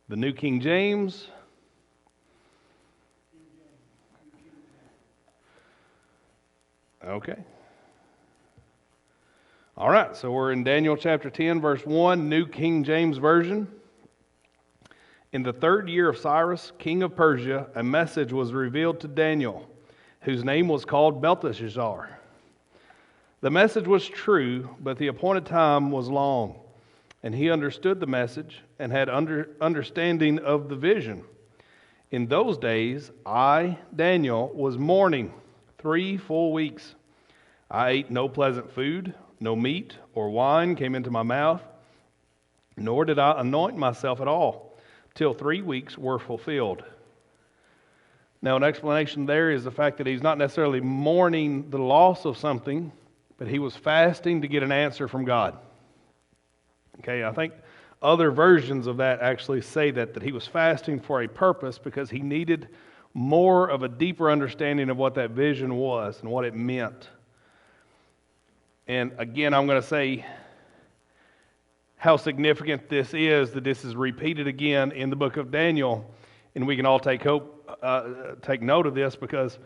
The New King James. Okay. All right, so we're in Daniel chapter 10, verse 1, New King James Version. In the 3rd year of Cyrus, king of Persia, a message was revealed to Daniel, whose name was called Belteshazzar. The message was true, but the appointed time was long, and he understood the message and had understanding of the vision. In those days, I, Daniel, was mourning 3 full weeks. I ate no pleasant food, no meat or wine came into my mouth, nor did I anoint myself at all, till 3 weeks were fulfilled. Now, an explanation there is the fact that he's not necessarily mourning the loss of something, but he was fasting to get an answer from God. Okay, I think other versions of that actually say that he was fasting for a purpose because he needed more of a deeper understanding of what that vision was and what it meant. And again, I'm going to say how significant this is, that this is repeated again in the book of Daniel. And we can all take note of this, because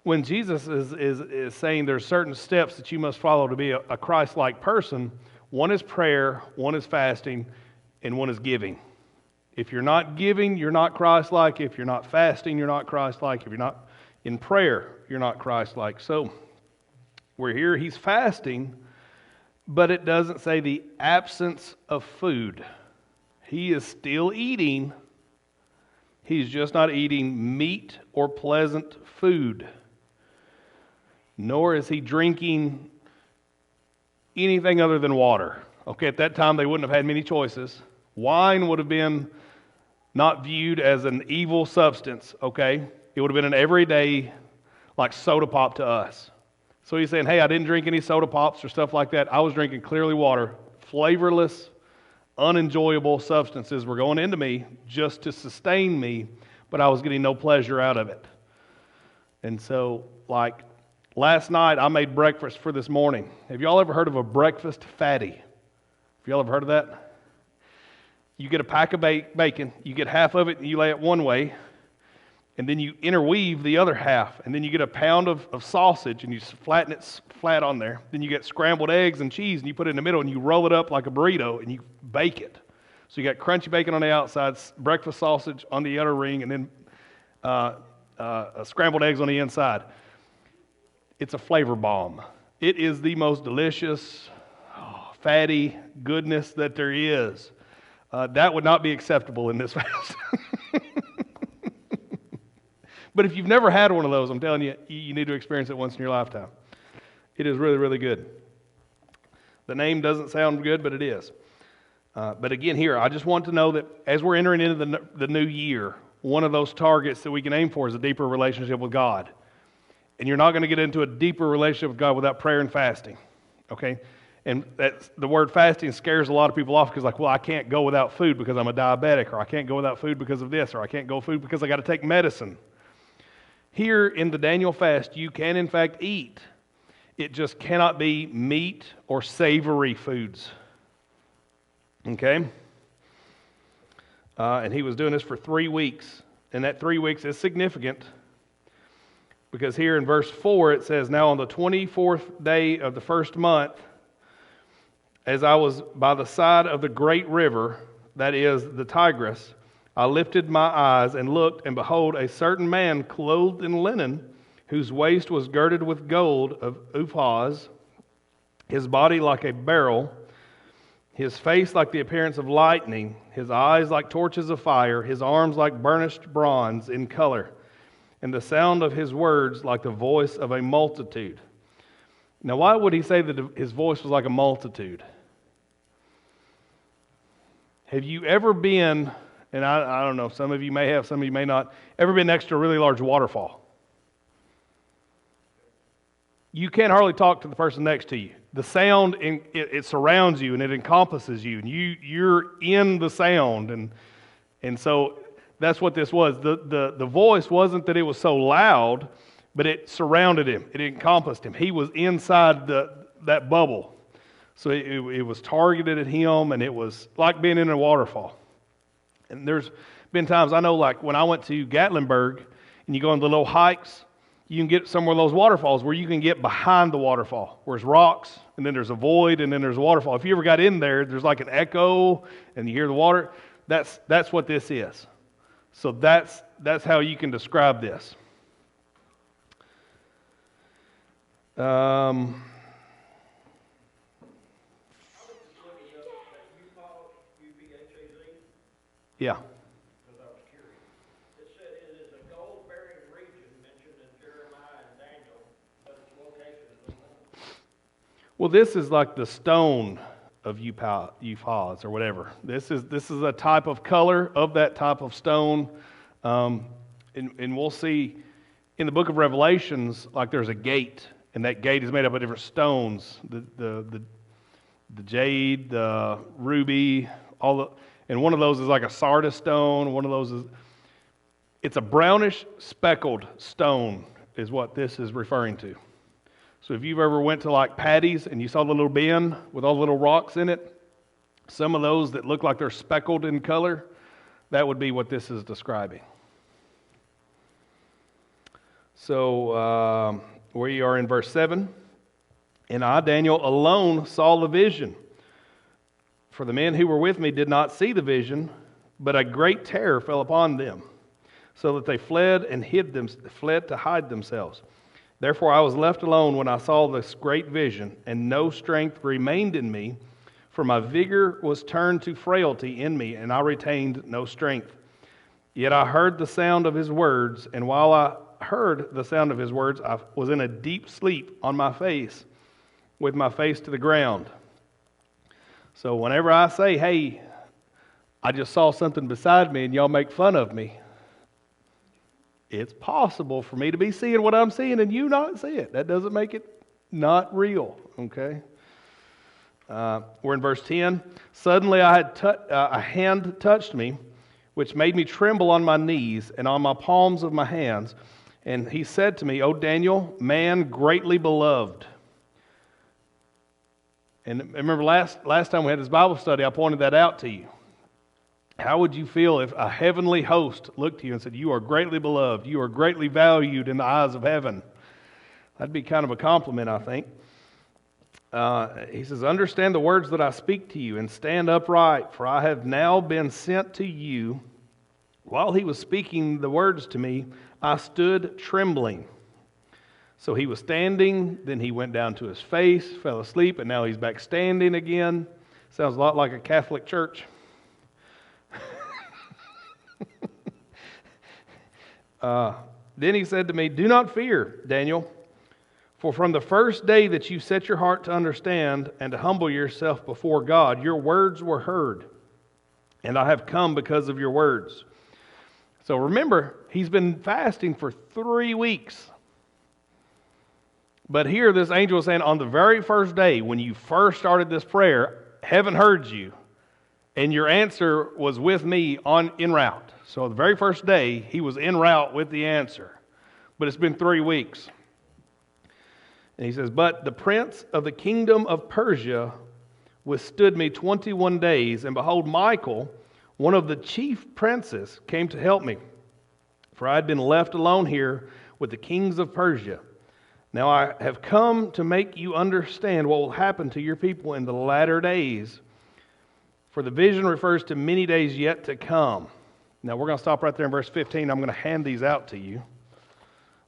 when Jesus is saying there's certain steps that you must follow to be a Christ-like person, one is prayer, one is fasting, and one is giving. If you're not giving, you're not Christ-like. If you're not fasting, you're not Christ-like. If you're not in prayer, you're not Christ-like. So we're here, he's fasting, but it doesn't say the absence of food. He is still eating. He's just not eating meat or pleasant food. Nor is he drinking anything other than water. Okay, at that time they wouldn't have had many choices. Wine would have been not viewed as an evil substance, okay? It would have been an everyday, like soda pop to us. So he's saying, hey, I didn't drink any soda pops or stuff like that. I was drinking clearly water. Flavorless, unenjoyable substances were going into me just to sustain me, but I was getting no pleasure out of it. And so, like, last night I made breakfast for this morning. Have y'all ever heard of a breakfast fatty? Have y'all ever heard of that? You get a pack of bacon, you get half of it and you lay it one way, and then you interweave the other half, and then you get a pound of sausage and you flatten it flat on there. Then you get scrambled eggs and cheese and you put it in the middle and you roll it up like a burrito and you bake it. So you got crunchy bacon on the outside, breakfast sausage on the outer ring, and then scrambled eggs on the inside. It's a flavor bomb. It is the most delicious, fatty goodness that there is. That would not be acceptable in this fast. But if you've never had one of those, I'm telling you, you need to experience it once in your lifetime. It is really, really good. The name doesn't sound good, but it is. But again, here, I just want to know that as we're entering into the new year, one of those targets that we can aim for is a deeper relationship with God. And you're not going to get into a deeper relationship with God without prayer and fasting. Okay? And the word fasting scares a lot of people off because, like, well, I can't go without food because I'm a diabetic, or I can't go without food because of this, or I can't go food because I got to take medicine. Here in the Daniel fast, you can in fact eat. It just cannot be meat or savory foods. Okay? And he was doing this for 3 weeks. And that 3 weeks is significant because here in verse 4 it says, now on the 24th day of the first month, as I was by the side of the great river, that is the Tigris, I lifted my eyes and looked, and behold, a certain man clothed in linen, whose waist was girded with gold of Uphaz, his body like a beryl, his face like the appearance of lightning, his eyes like torches of fire, his arms like burnished bronze in color, and the sound of his words like the voice of a multitude. Now, why would he say that his voice was like a multitude? Have you ever been, and I don't know, some of you may have, some of you may not, ever been next to a really large waterfall? You can't hardly talk to the person next to you. The sound, it surrounds you and it encompasses you, and you're in the sound, and so that's what this was. The voice wasn't that it was so loud, but it surrounded him. It encompassed him. He was inside that bubble. So it was targeted at him, and it was like being in a waterfall. And there's been times, I know, like when I went to Gatlinburg and you go on the little hikes, you can get somewhere those waterfalls where you can get behind the waterfall, where it's rocks, and then there's a void, and then there's a waterfall. If you ever got in there, there's like an echo, and you hear the water. That's what this is. So that's how you can describe this. Yeah. Because I was curious. It said it is a gold-bearing region mentioned in Jeremiah and Daniel, but its location is unknown. Well, this is like the stone of Uphaz or whatever. This is a type of color of that type of stone, and we'll see in the book of Revelations, like there's a gate, and that gate is made up of different stones, the jade, the ruby, and one of those is like a sardis stone. One of those it's a brownish speckled stone is what this is referring to. So if you've ever went to like Patty's and you saw the little bin with all the little rocks in it, some of those that look like they're speckled in color, that would be what this is describing. So we are in verse 7. And I, Daniel, alone saw the vision. For the men who were with me did not see the vision, but a great terror fell upon them, so that they fled to hide themselves. Therefore I was left alone when I saw this great vision, and no strength remained in me, for my vigor was turned to frailty in me, and I retained no strength. Yet I heard the sound of his words, and while I heard the sound of his words, I was in a deep sleep on my face, with my face to the ground. So whenever I say, hey, I just saw something beside me and y'all make fun of me, it's possible for me to be seeing what I'm seeing and you not see it. That doesn't make it not real, okay? We're in verse 10. Suddenly I had a hand touched me, which made me tremble on my knees and on my palms of my hands. And he said to me, O Daniel, man greatly beloved. And remember last time we had this Bible study, I pointed that out to you. How would you feel if a heavenly host looked to you and said, you are greatly beloved, you are greatly valued in the eyes of heaven? That'd be kind of a compliment, I think. He says, understand the words that I speak to you and stand upright, for I have now been sent to you. While he was speaking the words to me, I stood trembling. So he was standing, then he went down to his face, fell asleep, and now he's back standing again. Sounds a lot like a Catholic church. Then he said to me, do not fear, Daniel, for from the first day that you set your heart to understand and to humble yourself before God, your words were heard, and I have come because of your words. So remember, he's been fasting for 3 weeks. But here this angel is saying on the very first day, when you first started this prayer, heaven heard you, and your answer was with me en route. So the very first day, he was en route with the answer. But it's been 3 weeks. And he says, but the prince of the kingdom of Persia withstood me 21 days, and behold, Michael, one of the chief princes, came to help me. For I had been left alone here with the kings of Persia. Now I have come to make you understand what will happen to your people in the latter days. For the vision refers to many days yet to come. Now we're going to stop right there in verse 15. I'm going to hand these out to you.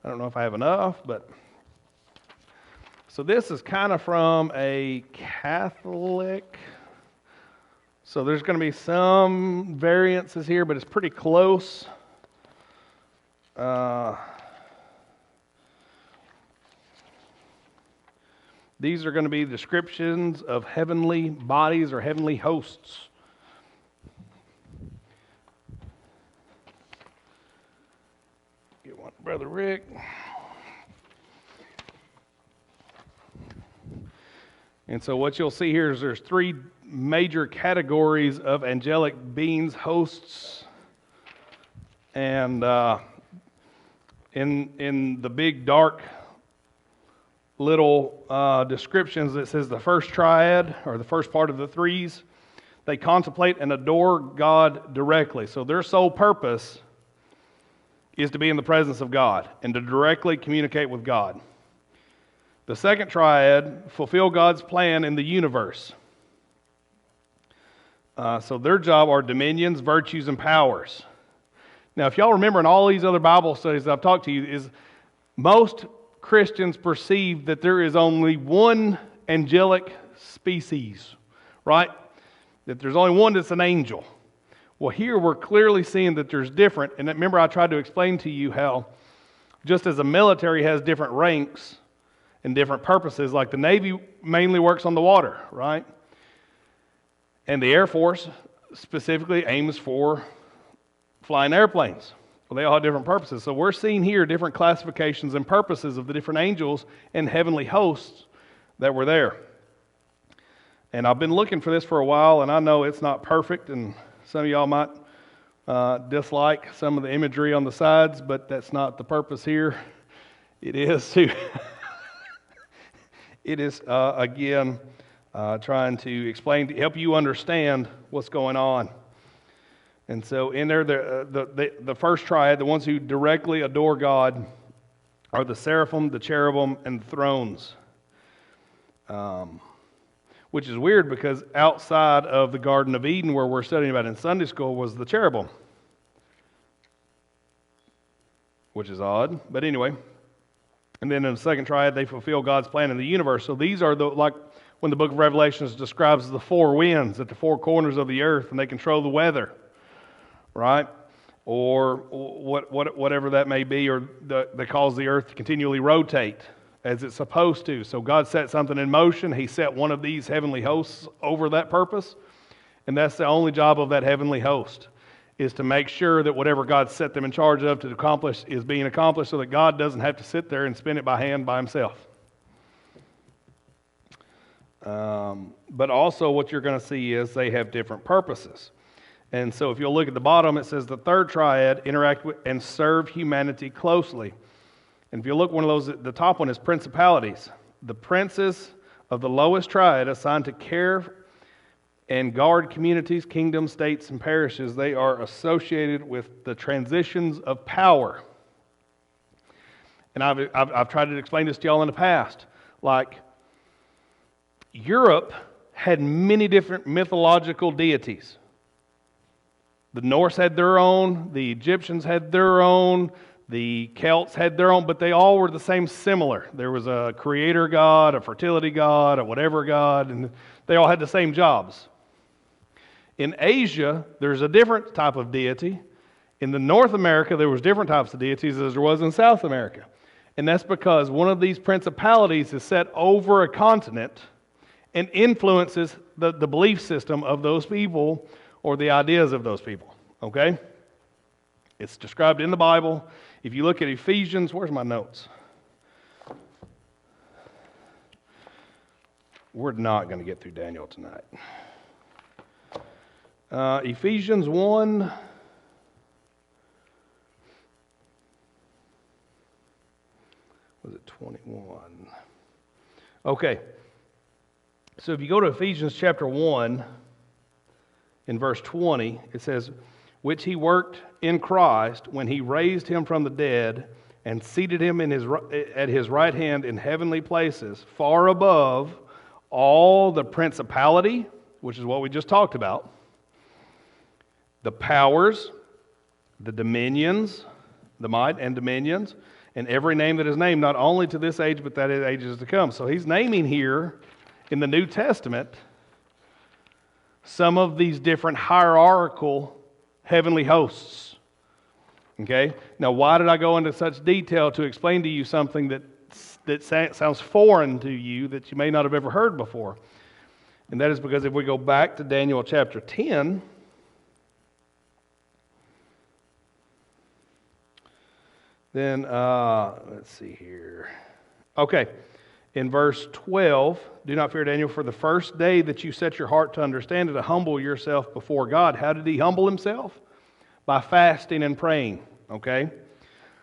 I don't know if I have enough, but... So this is kind of from a Catholic... So there's going to be some variances here, but it's pretty close. These are going to be descriptions of heavenly bodies or heavenly hosts. Get one to Brother Rick. And so what you'll see here is there's 3 major categories of angelic beings, hosts, and in the big dark little descriptions, it says the first triad, or the first part of the threes. they contemplate and adore God directly. So their sole purpose is to be in the presence of God and to directly communicate with God. The second triad fulfill God's plan in the universe. So their job are dominions, virtues, and powers. Now, if y'all remember in all these other Bible studies that I've talked to you, is most Christians perceive that there is only one angelic species, right? That there's only one that's an angel. Well, here we're clearly seeing that there's different. And remember, I tried to explain to you how just as the military has different ranks and different purposes, like the Navy mainly works on the water, right? And the Air Force specifically aims for flying airplanes. Well, they all have different purposes. So we're seeing here different classifications and purposes of the different angels and heavenly hosts that were there. And I've been looking for this for a while, and I know it's not perfect, and some of y'all might dislike some of the imagery on the sides, but that's not the purpose here. It is to, again, trying to explain, to help you understand what's going on. And so in there, the first triad, the ones who directly adore God, are the seraphim, the cherubim, and the thrones. Which is weird because outside of the Garden of Eden, where we're studying about in Sunday school, was the cherubim. Which is odd, but anyway. And then in the second triad, they fulfill God's plan in the universe. So these are like when the book of Revelation describes the four winds at the four corners of the earth, and they control the weather, right? Or whatever that may be, or they cause the earth to continually rotate as it's supposed to. So God set something in motion. He set one of these heavenly hosts over that purpose, and that's the only job of that heavenly host, is to make sure that whatever God set them in charge of to accomplish is being accomplished, so that God doesn't have to sit there and spin it by hand by himself. But also what you're going to see is they have different purposes. And so if you'll look at the bottom, it says the third triad interact with and serve humanity closely. And if you look, one of those, the top one is principalities. The princes of the lowest triad assigned to care and guard communities, kingdoms, states, and parishes. They are associated with the transitions of power. And I've tried to explain this to y'all in the past. Like, Europe had many different mythological deities. The Norse had their own, the Egyptians had their own, the Celts had their own, but they all were the same, similar. There was a creator god, a fertility god, a whatever god, and they all had the same jobs. In Asia, there's a different type of deity. In the North America, there was different types of deities as there was in South America. And that's because one of these principalities is set over a continent and influences the belief system of those people or the ideas of those people. Okay? It's described in the Bible. If you look at Ephesians, where's my notes? We're not going to get through Daniel tonight. Ephesians 1. Was it 21? Okay. So if you go to Ephesians chapter 1, in verse 20, it says, which he worked in Christ when he raised him from the dead and seated him at his right hand in heavenly places, far above all the principality, which is what we just talked about, the powers, the dominions, the might and dominions, and every name that is named, not only to this age, but that age is to come. So he's naming here in the New Testament some of these different hierarchical heavenly hosts. Okay? Now, why did I go into such detail to explain to you something that sounds foreign to you that you may not have ever heard before? And that is because if we go back to Daniel chapter 10, then, let's see here. Okay. In verse 12, do not fear, Daniel, for the first day that you set your heart to understand it, to humble yourself before God. How did he humble himself? By fasting and praying, okay?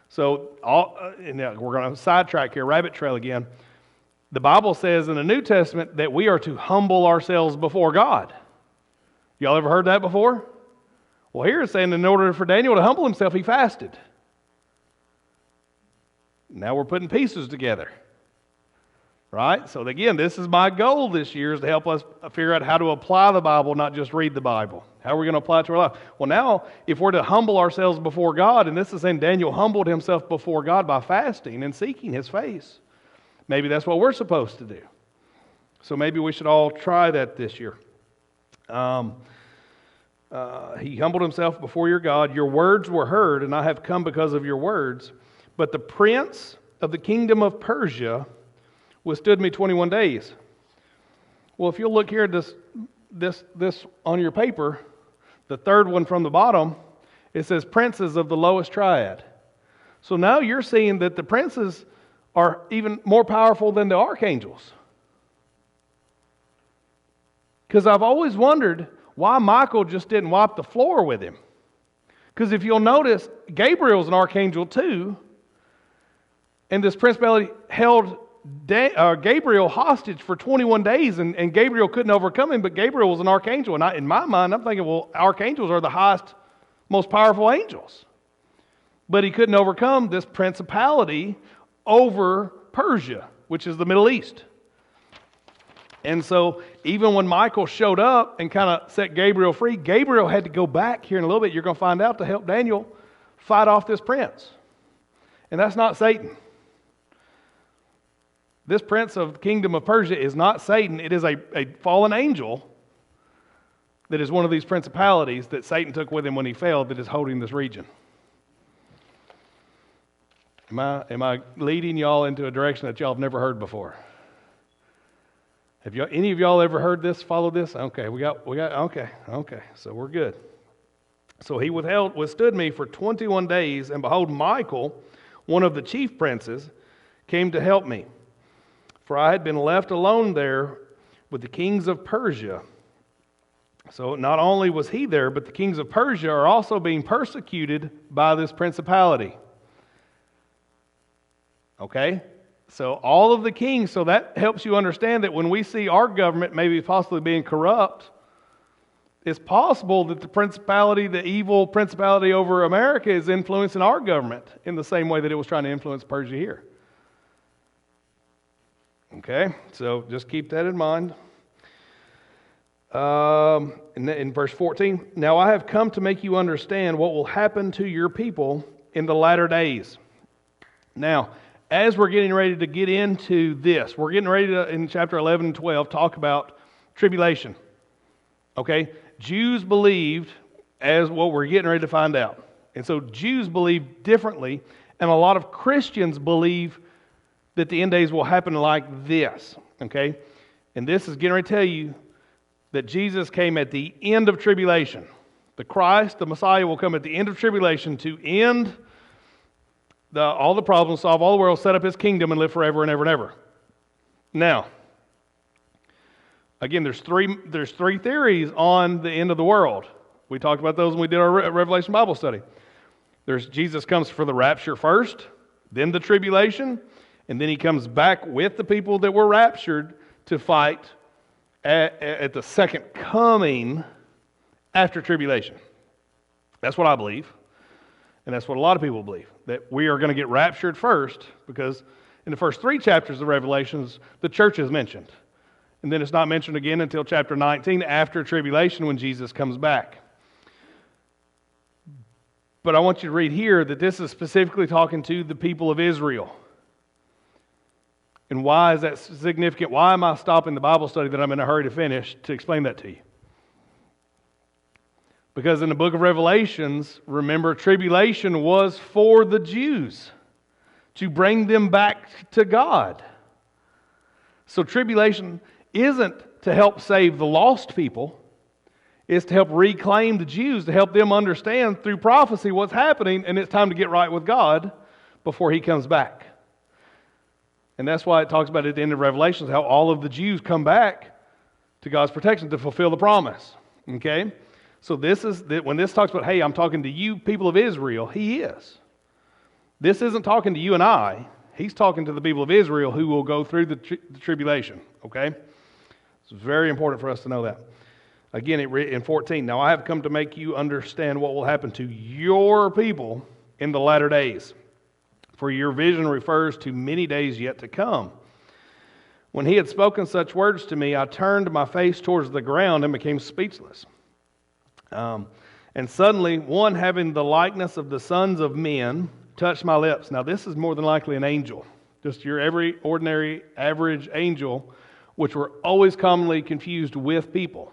So, we're going to sidetrack here, rabbit trail again. The Bible says in the New Testament that we are to humble ourselves before God. Y'all ever heard that before? Well, here it's saying in order for Daniel to humble himself, he fasted. Now we're putting pieces together. Right? So again, this is my goal this year, is to help us figure out how to apply the Bible, not just read the Bible. How are we going to apply it to our life? Well, now, if we're to humble ourselves before God, and this is saying Daniel humbled himself before God by fasting and seeking his face, maybe that's what we're supposed to do. So maybe we should all try that this year. He humbled himself before your God. Your words were heard, and I have come because of your words. But the prince of the kingdom of Persia withstood me 21 days. Well, if you'll look here at this on your paper, the third one from the bottom, it says princes of the lowest triad. So now you're seeing that the princes are even more powerful than the archangels. Because I've always wondered why Michael just didn't wipe the floor with him. Because if you'll notice, Gabriel's an archangel too, and this principality held Gabriel hostage for 21 days, and Gabriel couldn't overcome him, but Gabriel was an archangel. And in my mind, I'm thinking, well, archangels are the highest, most powerful angels. But he couldn't overcome this principality over Persia, which is the Middle East. And so even when Michael showed up and kind of set Gabriel free, Gabriel had to go back here in a little bit, you're going to find out, to help Daniel fight off this prince. And that's not Satan. This prince of the kingdom of Persia is not Satan. It is a fallen angel that is one of these principalities that Satan took with him when he failed, that is holding this region. Am I leading y'all into a direction that y'all have never heard before? Have any of y'all ever heard this, followed this? Okay, okay, so we're good. So he withstood me for 21 days, and behold, Michael, one of the chief princes, came to help me. For I had been left alone there with the kings of Persia. So not only was he there, but the kings of Persia are also being persecuted by this principality. Okay? So all of the kings, so that helps you understand that when we see our government maybe possibly being corrupt, it's possible that the evil principality over America is influencing our government in the same way that it was trying to influence Persia here. Okay, so just keep that in mind. In verse 14, now I have come to make you understand what will happen to your people in the latter days. Now, as we're getting ready to get into this, we're getting ready to, in chapter 11 and 12, talk about tribulation. Okay, Jews believed, as what we're getting ready to find out. And so Jews believe differently, and a lot of Christians believe that the end days will happen like this, okay? And this is getting ready to tell you that Jesus came at the end of tribulation. The Christ, the Messiah, will come at the end of tribulation to end all the problems, solve all the world, set up His kingdom, and live forever and ever and ever. Now, again, there's three theories on the end of the world. We talked about those when we did our Revelation Bible study. There's Jesus comes for the rapture first, then the tribulation, and then He comes back with the people that were raptured to fight at the second coming after tribulation. That's what I believe. And that's what a lot of people believe, that we are going to get raptured first, because in the first 3 chapters of Revelations, the church is mentioned. And then it's not mentioned again until chapter 19, after tribulation, when Jesus comes back. But I want you to read here that this is specifically talking to the people of Israel. And why is that significant? Why am I stopping the Bible study that I'm in a hurry to finish to explain that to you? Because in the book of Revelations, remember, tribulation was for the Jews to bring them back to God. So tribulation isn't to help save the lost people. It's to help reclaim the Jews, to help them understand through prophecy what's happening, and it's time to get right with God before He comes back. And that's why it talks about at the end of Revelations how all of the Jews come back to God's protection to fulfill the promise. Okay? So when this talks about, hey, I'm talking to you, people of Israel, He is. This isn't talking to you and I. He's talking to the people of Israel who will go through the tribulation. Okay? It's very important for us to know that. Again, in 14, now I have come to make you understand what will happen to your people in the latter days. For your vision refers to many days yet to come. When he had spoken such words to me, I turned my face towards the ground and became speechless. And suddenly, one having the likeness of the sons of men touched my lips. Now, this is more than likely an angel, just your every ordinary, average angel, which were always commonly confused with people.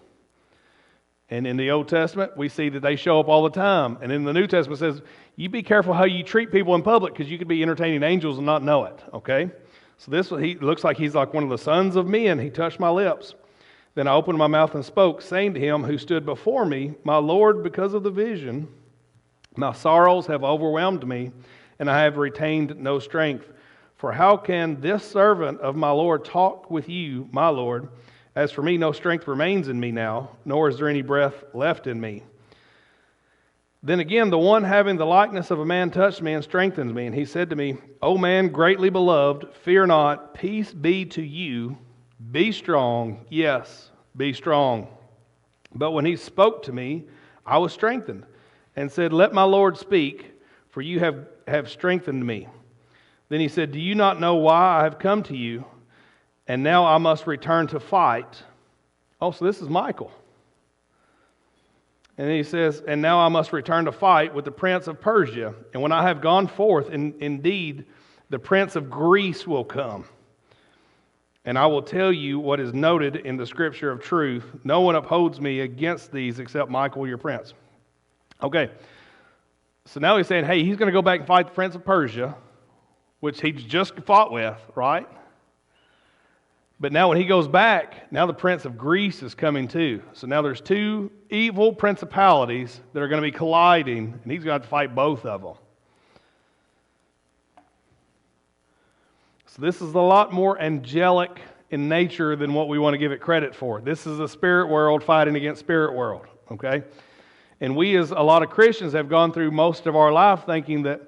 And in the Old Testament, we see that they show up all the time. And in the New Testament, it says, you be careful how you treat people in public because you could be entertaining angels and not know it, okay? So he looks like he's like one of the sons of men. He touched my lips. Then I opened my mouth and spoke, saying to him who stood before me, my Lord, because of the vision, my sorrows have overwhelmed me, and I have retained no strength. For how can this servant of my Lord talk with you, my Lord? As for me, no strength remains in me now, nor is there any breath left in me. Then again, the one having the likeness of a man touched me and strengthened me. And he said to me, O man, greatly beloved, fear not, peace be to you. Be strong, yes, be strong. But when he spoke to me, I was strengthened, and said, Let my Lord speak, for you have strengthened me. Then he said, Do you not know why I have come to you? And now I must return to fight. Oh, so this is Michael. And then he says, And now I must return to fight with the prince of Persia. And when I have gone forth, indeed, the prince of Greece will come. And I will tell you what is noted in the scripture of truth. No one upholds me against these except Michael, your prince. Okay. So now he's saying, hey, he's going to go back and fight the prince of Persia, which he just fought with, right? But now when he goes back, now the prince of Greece is coming too. So now there's two evil principalities that are going to be colliding, and he's going to have to fight both of them. So this is a lot more angelic in nature than what we want to give it credit for. This is a spirit world fighting against spirit world, okay? And we, as a lot of Christians, have gone through most of our life thinking that,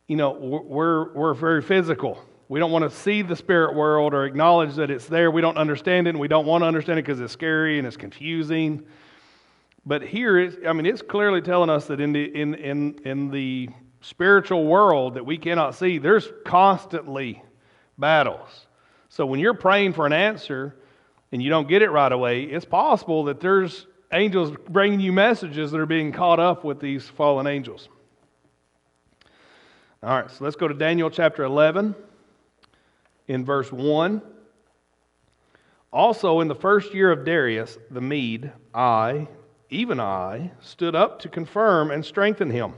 you know, we're very physical. We don't want to see the spirit world or acknowledge that it's there. We don't understand it, and we don't want to understand it because it's scary and it's confusing. But here, it's clearly telling us that in the spiritual world that we cannot see, there's constantly battles. So when you're praying for an answer and you don't get it right away, it's possible that there's angels bringing you messages that are being caught up with these fallen angels. All right, so let's go to Daniel chapter 11 in verse 1. Also in the first year of Darius the Mede, even I, stood up to confirm and strengthen him.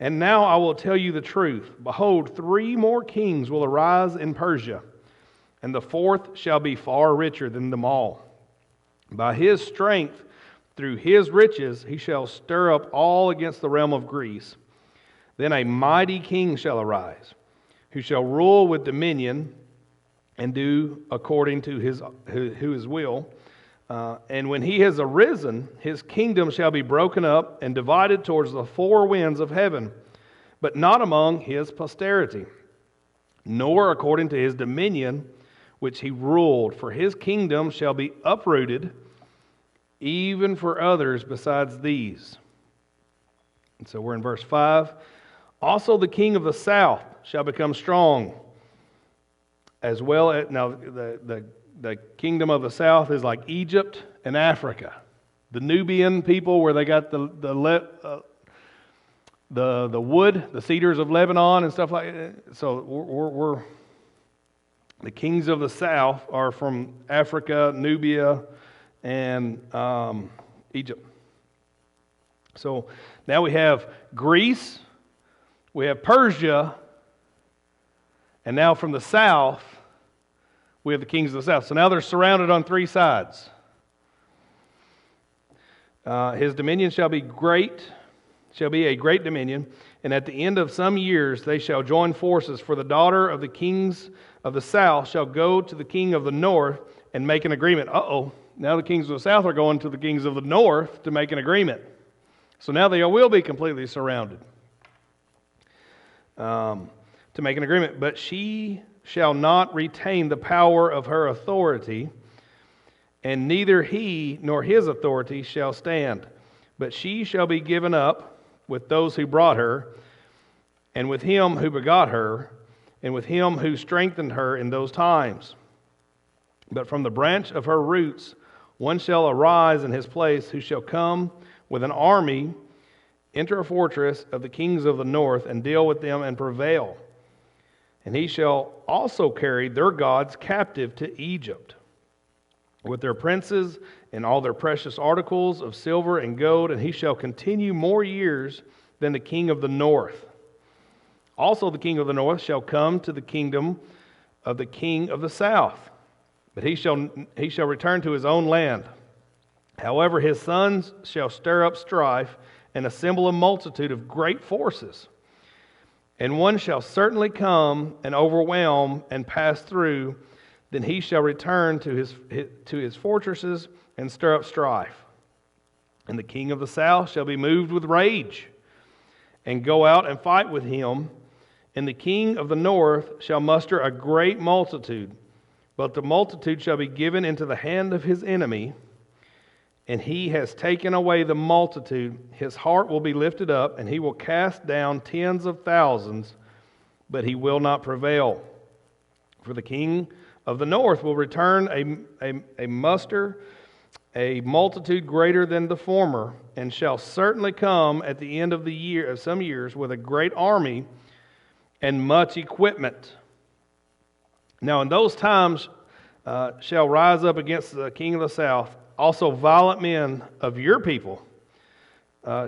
And now I will tell you the truth. Behold, 3 more kings will arise in Persia, and the 4th shall be far richer than them all. By his strength, through his riches, he shall stir up all against the realm of Greece. Then a mighty king shall arise, who shall rule with dominion and do according to his will. And when he has arisen, his kingdom shall be broken up and divided towards the 4 winds of heaven, but not among his posterity, nor according to his dominion which he ruled. For his kingdom shall be uprooted, even for others besides these. And so we're in verse 5. Also the king of the south shall become strong, as well as, now the kingdom of the south is like Egypt and Africa. The Nubian people, where they got the wood, the cedars of Lebanon and stuff like that. So we're the kings of the south are from Africa, Nubia, and Egypt. So now we have Greece, we have Persia, and now from the south, we have the kings of the south. So now they're surrounded on 3 sides. His dominion shall be a great dominion, and at the end of some years they shall join forces, for the daughter of the kings of the south shall go to the king of the north and make an agreement. Now the kings of the south are going to the kings of the north to make an agreement. So now they will be completely surrounded to make an agreement. But she shall not retain the power of her authority, and neither he nor his authority shall stand, but she shall be given up with those who brought her, and with him who begot her, and with him who strengthened her in those times. But from the branch of her roots one shall arise in his place, who shall come with an army, enter a fortress of the kings of the north, and deal with them and prevail. And he shall also carry their gods captive to Egypt, with their princes and all their precious articles of silver and gold, and he shall continue more years than the king of the north. Also the king of the north shall come to the kingdom of the king of the south, but he shall return to his own land. However, his sons shall stir up strife and assemble a multitude of great forces. And one shall certainly come and overwhelm and pass through. Then he shall return to his fortresses and stir up strife. And the king of the south shall be moved with rage and go out and fight with him. And the king of the north shall muster a great multitude, but the multitude shall be given into the hand of his enemy. And he has taken away the multitude. His heart will be lifted up, and he will cast down tens of thousands, but he will not prevail. For the king of the north will return a multitude greater than the former, and shall certainly come at the end of the year of some years with a great army and much equipment. Now in those times shall rise up against the king of the south also violent men of your people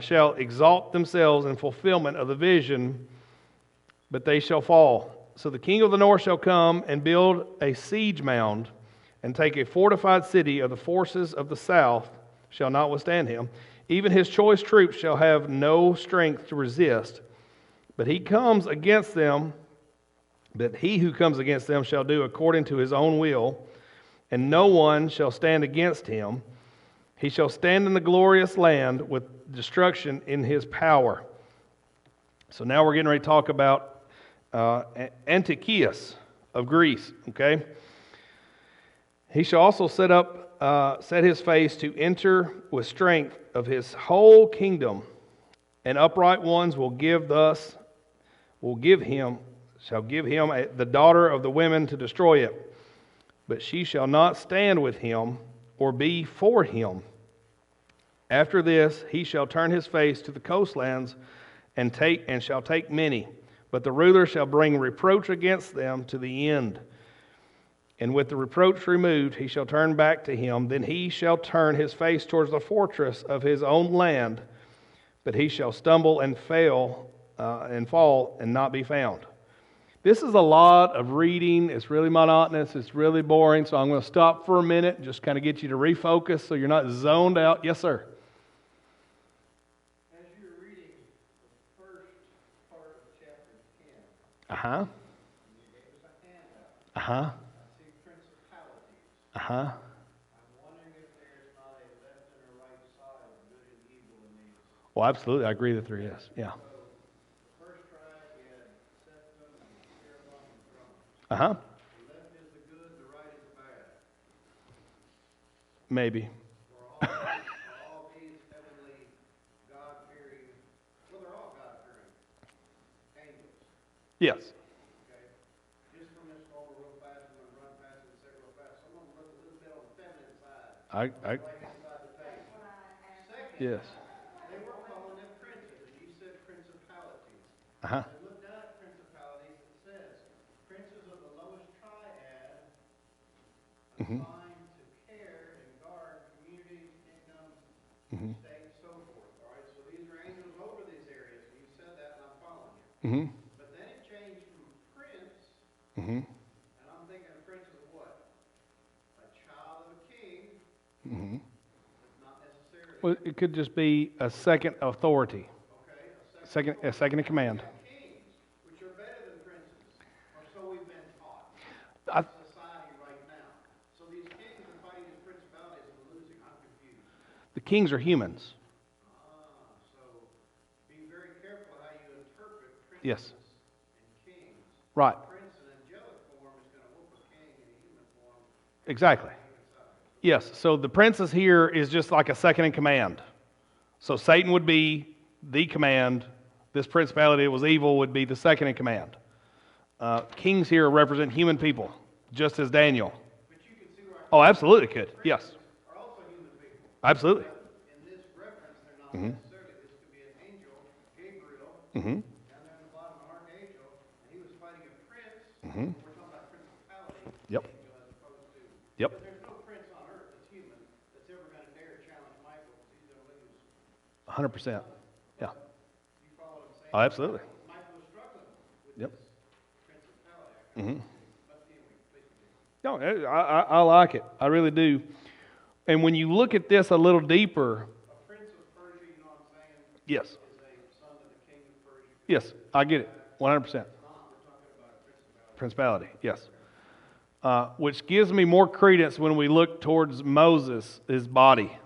shall exalt themselves in fulfillment of the vision, but they shall fall. So the king of the north shall come and build a siege mound and take a fortified city of the forces of the south shall not withstand him. Even his choice troops shall have no strength to resist. But he who comes against them shall do according to his own will, and no one shall stand against him. He shall stand in the glorious land with destruction in his power. So now we're getting ready to talk about Antiochus of Greece, okay? He shall also set his face to enter with strength of his whole kingdom, and upright ones shall give him the daughter of the women to destroy it. But she shall not stand with him or be for him. After this he shall turn his face to the coastlands and shall take many. But the ruler shall bring reproach against them to the end. And with the reproach removed, he shall turn back to him. Then he shall turn his face towards the fortress of his own land. But he shall stumble and fall and not be found. This is a lot of reading. It's really monotonous. It's really boring. So I'm going to stop for a minute and just kind of get you to refocus so you're not zoned out. Yes, sir. As you're reading the first part of chapter 10, Uh-huh. you gave us a handout. Uh-huh. I see principalities. Uh-huh. I'm wondering if there's not a left and a right side of good and evil in these. Well, absolutely. I agree that there is. Yeah. The first tribe, you had Setham and Cherubim and Drum. Uh-huh. The left is the good, the right is the bad. Maybe. Are all these heavenly, God-fearing, well, they're all God-fearing angels, Yes. okay? Just from this over real fast, I'm gonna run past it and say real fast. Some of them look a little bit on the feminine side, right inside the page. Second, Yes. they were calling them princes, and you said principalities. Uh-huh. And look down at principalities, it says, princes of the lowest triad, Mhm. assigned to care and guard communities, kingdoms, Mhm. states, so forth. All right, so these are angels over these areas. You said that, and I'm following you. Mhm. But then it changed from prince, Mhm. and I'm thinking a prince is what? A child of a king, Mhm. but not necessarily. Well, it could just be a second authority, Okay, a second in command. kings, which are better than princes, or so we've been taught. I, Society right now. So these kings are fighting these principalities and losing. I'm confused. the kings are humans. So be very careful how you interpret princes Yes. and kings. Right. A prince in angelic form is going to whoop a king in a human form. Exactly. Human side. Yes, so the princess here is just like a second in command. So Satan would be the command. This principality that was evil would be the second in command. Kings here represent human people, just as Daniel. But you can see where Oh, absolutely could. Yes, are also human people. absolutely. In this reference, they're not Mhm. necessarily. This could be an angel, Gabriel, Mm-hmm. down there in the bottom, an archangel, and he was fighting a prince. Mm-hmm. We're talking about principality, Yep. angel, as opposed to. Yep. But there's no prince on earth that's human that's ever going to dare challenge Michael because he's going to lose. 100%. Yeah. You follow what I'm saying? Oh, absolutely. Michael was struggling with Yep. this principality. Mm-hmm. But anyway, please continue. No, I like it. I really do. And when you look at this a little deeper, A prince of Persia, you know what I'm saying, yes, is a son of the king of Persia. yes, I get it, 100%. We're talking about a principality. Principality, yes. Which gives me more credence when we look towards Moses, his body.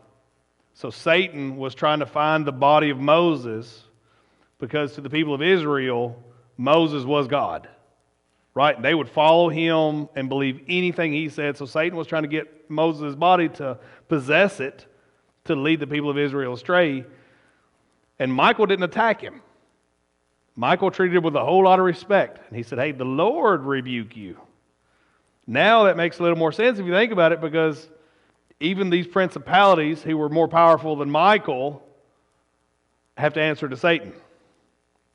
So Satan was trying to find the body of Moses because to the people of Israel, Moses was God. Right? They would follow him and believe anything he said. So Satan was trying to get Moses' body to possess it, to lead the people of Israel astray. And Michael didn't attack him. Michael treated him with a whole lot of respect. And he said, hey, the Lord rebuke you. Now that makes a little more sense if you think about it, because even these principalities who were more powerful than Michael have to answer to Satan.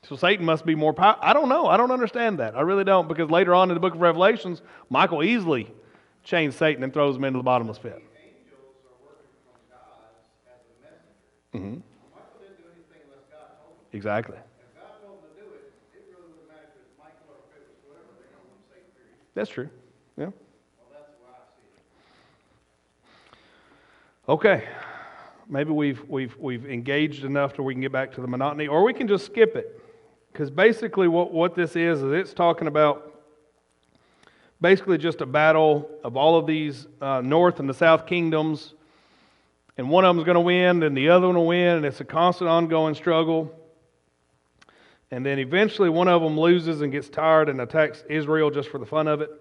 So Satan must be more powerful. I don't know. I don't understand that. I really don't, because later on in the book of Revelations, Michael easily chains Satan and throws him into the bottomless pit. Angels are working from God as a messenger. Mm-hmm. Michael didn't do anything unless God told him. Exactly. If God told him to do it, it really wouldn't matter if it was Michael or if it was whatever. They're going to say period. That's true. Yeah. Well, that's the way I see it. Okay. Maybe we've engaged enough to we can get back to the monotony, or we can just skip it. Because basically what this is it's talking about basically just a battle of all of these north and the south kingdoms. And one of them's going to win, and the other one will win, and it's a constant ongoing struggle. And then eventually one of them loses and gets tired and attacks Israel just for the fun of it.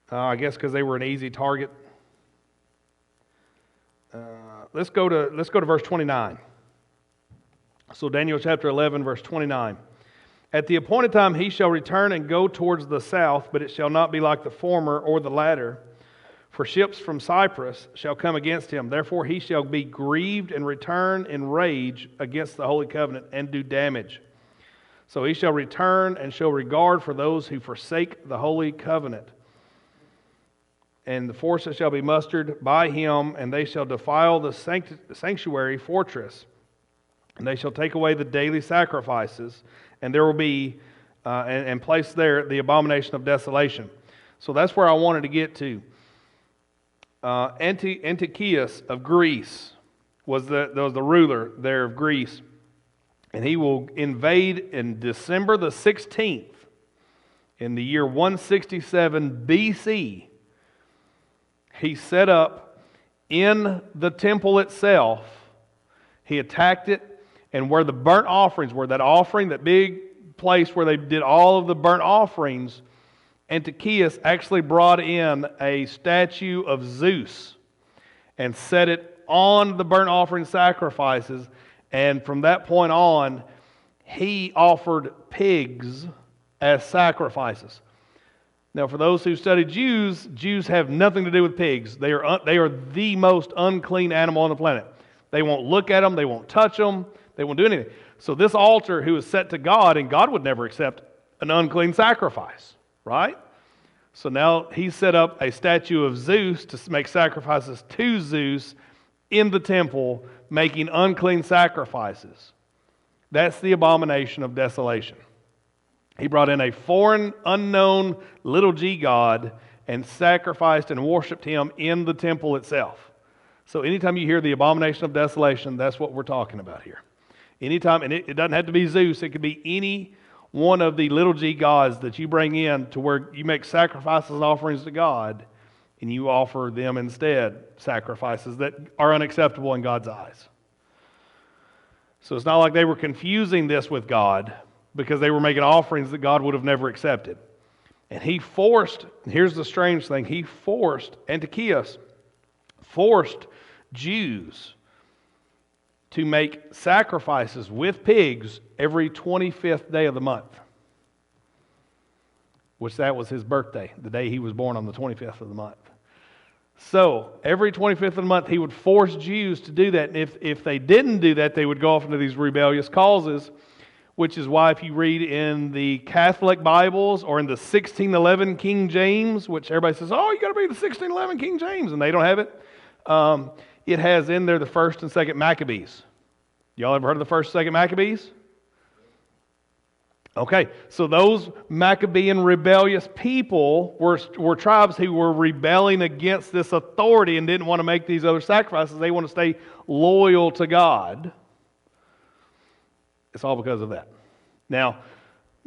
I guess because they were an easy target. Let's go to verse 29. So Daniel chapter 11, verse 29. At the appointed time he shall return and go towards the south, but it shall not be like the former or the latter. For ships from Cyprus shall come against him. Therefore he shall be grieved and return in rage against the holy covenant and do damage. So he shall return and show regard for those who forsake the holy covenant. And the forces shall be mustered by him, and they shall defile the sanctuary fortress. And they shall take away the daily sacrifices, and there will be, and place there the abomination of desolation. So that's where I wanted to get to. Antiochus of Greece was the ruler there of Greece. And he will invade in December the 16th, in the year 167 BC. He set up in the temple itself. He attacked it. And where the burnt offerings were, that big place where they did all of the burnt offerings, Antiochus actually brought in a statue of Zeus and set it on the burnt offering sacrifices. And from that point on, he offered pigs as sacrifices. Now, for those who study Jews have nothing to do with pigs. They are the most unclean animal on the planet. They won't look at them. They won't touch them. They won't do anything. So this altar who is set to God, and God would never accept an unclean sacrifice, right? So now he set up a statue of Zeus to make sacrifices to Zeus in the temple, making unclean sacrifices. That's the abomination of desolation. He brought in a foreign, unknown little g god and sacrificed and worshipped him in the temple itself. So anytime you hear the abomination of desolation, that's what we're talking about here. Anytime, and it doesn't have to be Zeus, it could be any one of the little g gods that you bring in to where you make sacrifices and offerings to God, and you offer them instead sacrifices that are unacceptable in God's eyes. So it's not like they were confusing this with God because they were making offerings that God would have never accepted. And he forced, here's the strange thing, he forced Antiochus forced Jews to make sacrifices with pigs every 25th day of the month, which that was his birthday, the day he was born on the 25th of the month. So every 25th of the month, he would force Jews to do that. And if they didn't do that, they would go off into these rebellious causes, which is why if you read in the Catholic Bibles or in the 1611 King James, which everybody says, oh, you got to be the 1611 King James, and they don't have it, it has in there the first and second Maccabees. Y'all ever heard of the first and second Maccabees? Okay, so those Maccabean rebellious people were tribes who were rebelling against this authority and didn't want to make these other sacrifices. They want to stay loyal to God. It's all because of that. Now,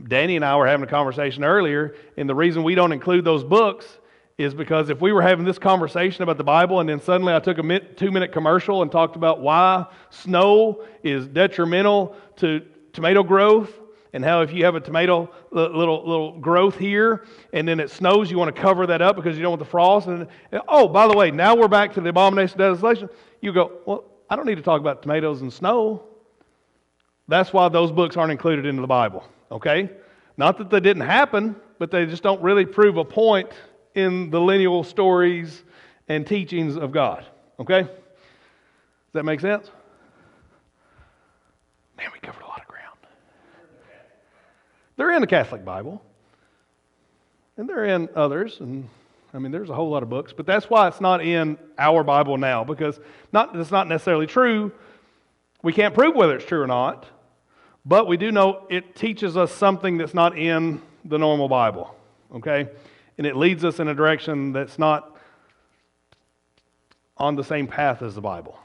Danny and I were having a conversation earlier, and the reason we don't include those books is because if we were having this conversation about the Bible and then suddenly I took a 2-minute commercial and talked about why snow is detrimental to tomato growth, and how if you have a tomato little growth here and then it snows, you want to cover that up because you don't want the frost. And oh, by the way, now we're back to the abomination of desolation. You go, well, I don't need to talk about tomatoes and snow. That's why those books aren't included into the Bible, okay? Not that they didn't happen, but they just don't really prove a point in the lineal stories and teachings of God, okay? Does that make sense? Man, we covered a lot of ground. They're in the Catholic Bible, and they're in others, and I mean, there's a whole lot of books, but that's why it's not in our Bible now, because it's not necessarily true. We can't prove whether it's true or not, but we do know it teaches us something that's not in the normal Bible, okay? And it leads us in a direction that's not on the same path as the Bible,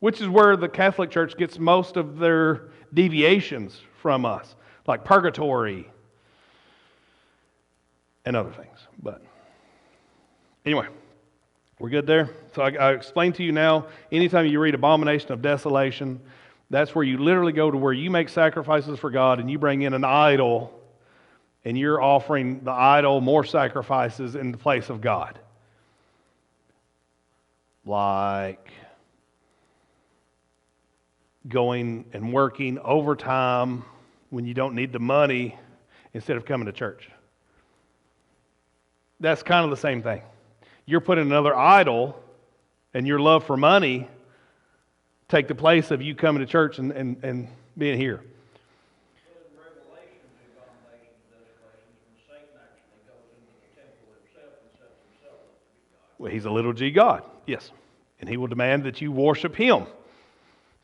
which is where the Catholic Church gets most of their deviations from us, like purgatory and other things. But anyway, we're good there? So I explained to you now, anytime you read abomination of desolation, that's where you literally go to where you make sacrifices for God and you bring in an idol and you're offering the idol more sacrifices in the place of God. Like going and working overtime when you don't need the money instead of coming to church. That's kind of the same thing. You're putting another idol and your love for money take the place of you coming to church and being here. But in Revelation, the abomination of desolation, when Satan actually goes into the temple himself and sets himself up to be God. Well, he's a little g God, yes. And he will demand that you worship him.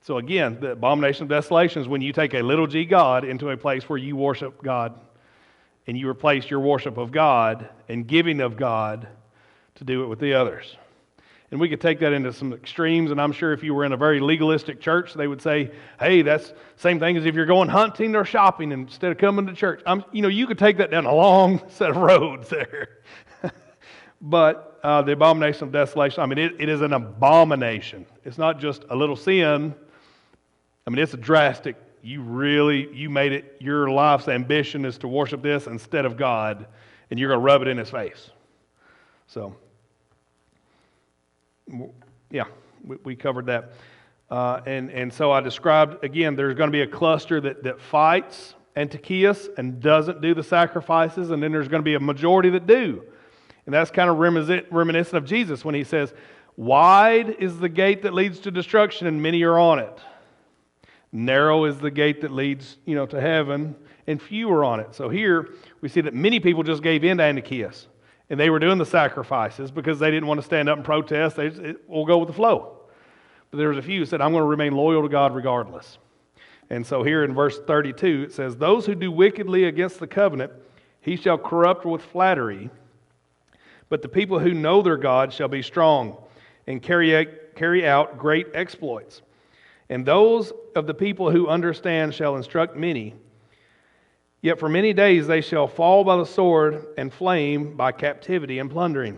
So again, the abomination of desolation is when you take a little g God into a place where you worship God and you replace your worship of God and giving of God to do it with the others. And we could take that into some extremes, and I'm sure if you were in a very legalistic church, they would say, hey, that's the same thing as if you're going hunting or shopping instead of coming to church. You could take that down a long set of roads there. But the abomination of desolation, I mean, it is an abomination. It's not just a little sin. I mean, it's a drastic, you made it, your life's ambition is to worship this instead of God, and you're going to rub it in his face. So, yeah, we covered that. And so I described, again, there's going to be a cluster that fights Antiochus and doesn't do the sacrifices, and then there's going to be a majority that do. And that's kind of reminiscent of Jesus when he says, wide is the gate that leads to destruction, and many are on it. Narrow is the gate that leads, to heaven, and few are on it. So here we see that many people just gave in to Antiochus, and they were doing the sacrifices because they didn't want to stand up and protest. We'll go with the flow. But there was a few who said, I'm going to remain loyal to God regardless. And so here in verse 32, it says, those who do wickedly against the covenant, he shall corrupt with flattery. But the people who know their God shall be strong and carry out great exploits. And those of the people who understand shall instruct many. Yet for many days they shall fall by the sword and flame by captivity and plundering.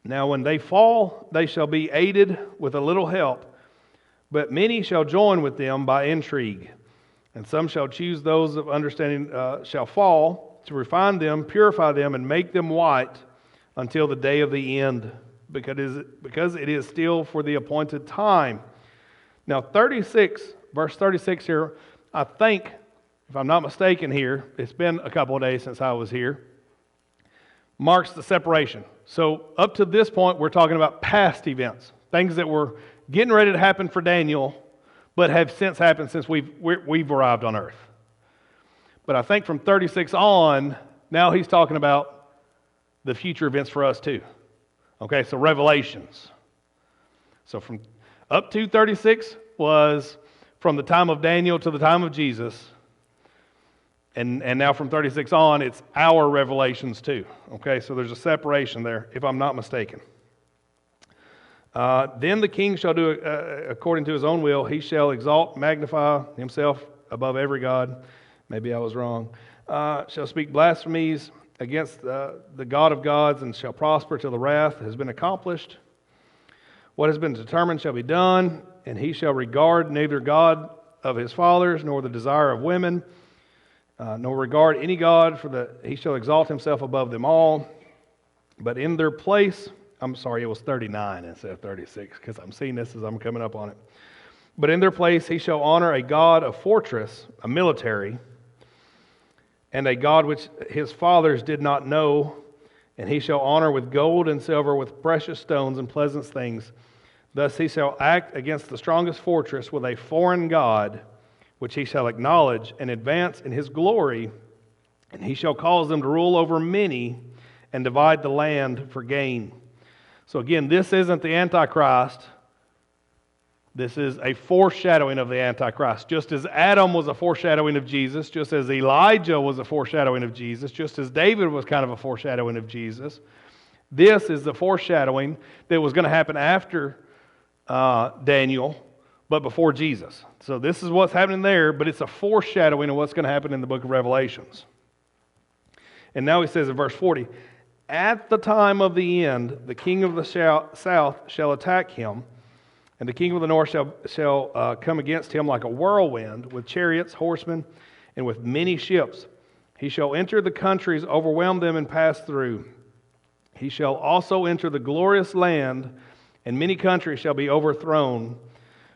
Now when they fall, they shall be aided with a little help, but many shall join with them by intrigue. And some shall choose those of understanding shall fall, to refine them, purify them, and make them white until the day of the end because it is still for the appointed time. Now, verse 36 here, I think, if I'm not mistaken here, it's been a couple of days since I was here, marks the separation. So up to this point, we're talking about past events, things that were getting ready to happen for Daniel, but have since happened since we've arrived on earth. But I think from 36 on, now he's talking about the future events for us too. Okay, so Revelations. So from up to 36 was from the time of Daniel to the time of Jesus. And now from 36 on, it's our revelations too. Okay, so there's a separation there, if I'm not mistaken. Then the king shall do according to his own will. He shall exalt, magnify himself above every god. Maybe I was wrong. Shall speak blasphemies against the God of gods, and shall prosper till the wrath has been accomplished. What has been determined shall be done, and he shall regard neither God of his fathers, nor the desire of women, nor regard any God, he shall exalt himself above them all. But in their place, I'm sorry, it was 39 instead of 36, because I'm seeing this as I'm coming up on it. But in their place he shall honor a God of fortress, a military, and a God which his fathers did not know, and he shall honor with gold and silver, with precious stones and pleasant things. Thus he shall act against the strongest fortress with a foreign god, which he shall acknowledge and advance in his glory, and he shall cause them to rule over many and divide the land for gain. So again, this isn't the Antichrist. This is a foreshadowing of the Antichrist. Just as Adam was a foreshadowing of Jesus, just as Elijah was a foreshadowing of Jesus, just as David was kind of a foreshadowing of Jesus, this is the foreshadowing that was going to happen after Daniel, but before Jesus. So this is what's happening there, but it's a foreshadowing of what's going to happen in the book of Revelations. And now he says in verse 40, at the time of the end, the king of the south shall attack him, and the king of the north shall come against him like a whirlwind, with chariots, horsemen, and with many ships. He shall enter the countries, overwhelm them, and pass through. He shall also enter the glorious land, and many countries shall be overthrown.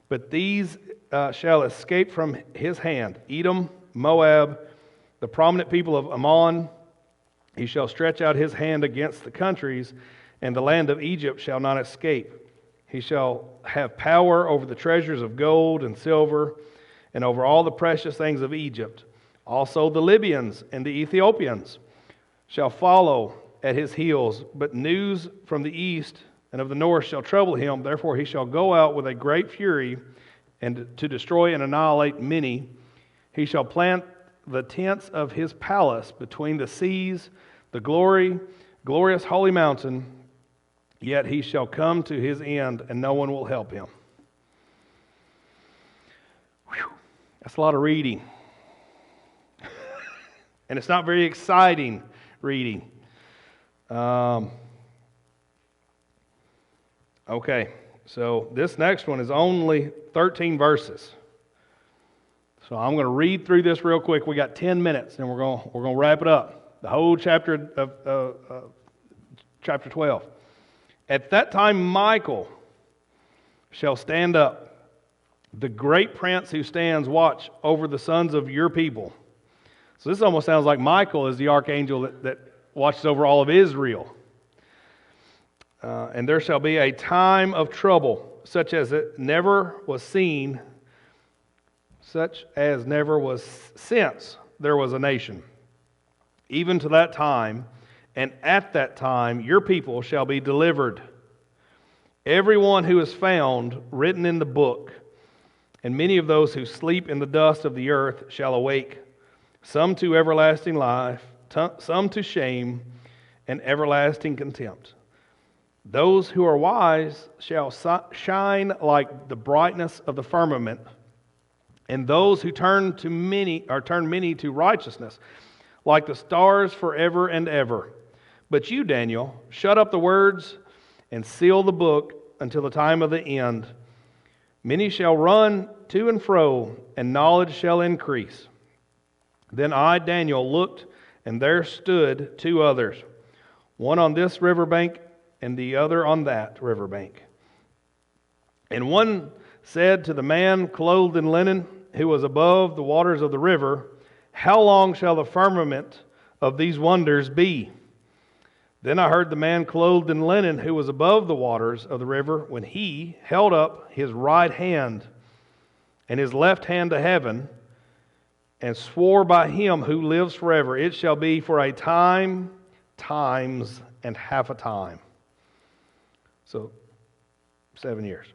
But these shall escape from his hand: Edom, Moab, the prominent people of Ammon. He shall stretch out his hand against the countries, and the land of Egypt shall not escape. He shall have power over the treasures of gold and silver, and over all the precious things of Egypt. Also the Libyans and the Ethiopians shall follow at his heels. But news from the east and of the north shall trouble him. Therefore he shall go out with a great fury, and to destroy and annihilate many. He shall plant the tents of his palace between the seas, the glorious holy mountain. Yet he shall come to his end, and no one will help him. Whew, that's a lot of reading. And it's not very exciting reading. Okay, so this next one is only 13 verses. So I'm going to read through this real quick. We got 10 minutes, and we're going to wrap it up. The whole chapter of chapter 12. At that time Michael shall stand up, the great prince who stands watch over the sons of your people. So this almost sounds like Michael is the archangel that watches over all of Israel. And there shall be a time of trouble, such as it never was seen, such as never was since there was a nation. Even to that time, and at that time your people shall be delivered, everyone who is found written in the book, and many of those who sleep in the dust of the earth shall awake, some to everlasting life, some to shame and everlasting contempt. Those who are wise shall shine like the brightness of the firmament, and those who turn many to righteousness, like the stars forever and ever. But you, Daniel, shut up the words and seal the book until the time of the end. Many shall run to and fro, and knowledge shall increase. Then I, Daniel, looked, and there stood two others, one on this riverbank and the other on that riverbank. And one said to the man clothed in linen, who was above the waters of the river, "How long shall the firmament of these wonders be?" Then I heard the man clothed in linen, who was above the waters of the river, when he held up his right hand and his left hand to heaven, and swore by him who lives forever, "It shall be for a time, times, and half a time." So, 7 years.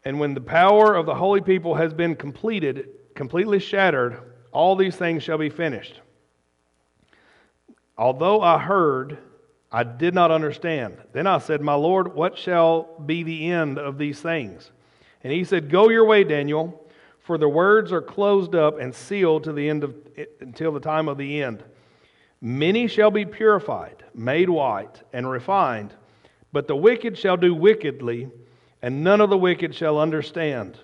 "And when the power of the holy people has been completely shattered, all these things shall be finished. Although I heard, I did not understand. Then I said, 'My Lord, what shall be the end of these things?' And he said, 'Go your way, Daniel, for the words are closed up and sealed to the end until the time of the end. Many shall be purified, made white, and refined, but the wicked shall do wickedly, and none of the wicked shall understand,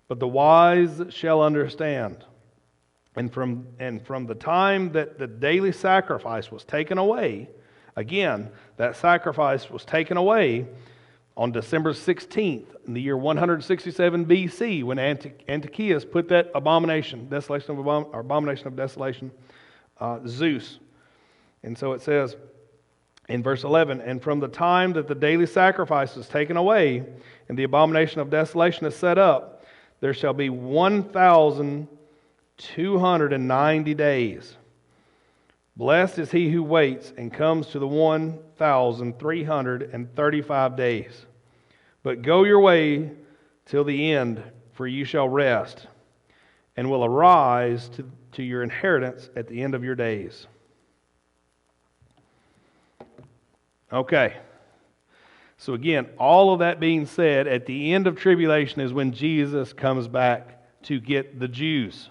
but the wise shall understand. And from the time that the daily sacrifice was taken away," again, that sacrifice was taken away on December 16th in the year 167 BC, when Antiochus put that abomination of desolation, Zeus. And so it says in verse 11, "And from the time that the daily sacrifice is taken away and the abomination of desolation is set up, there shall be 1,290 days. Blessed is he who waits and comes to the 1,335 days. But go your way till the end, for you shall rest, and will arise to your inheritance at the end of your days." Okay. So again, all of that being said, at the end of tribulation is when Jesus comes back to get the Jews.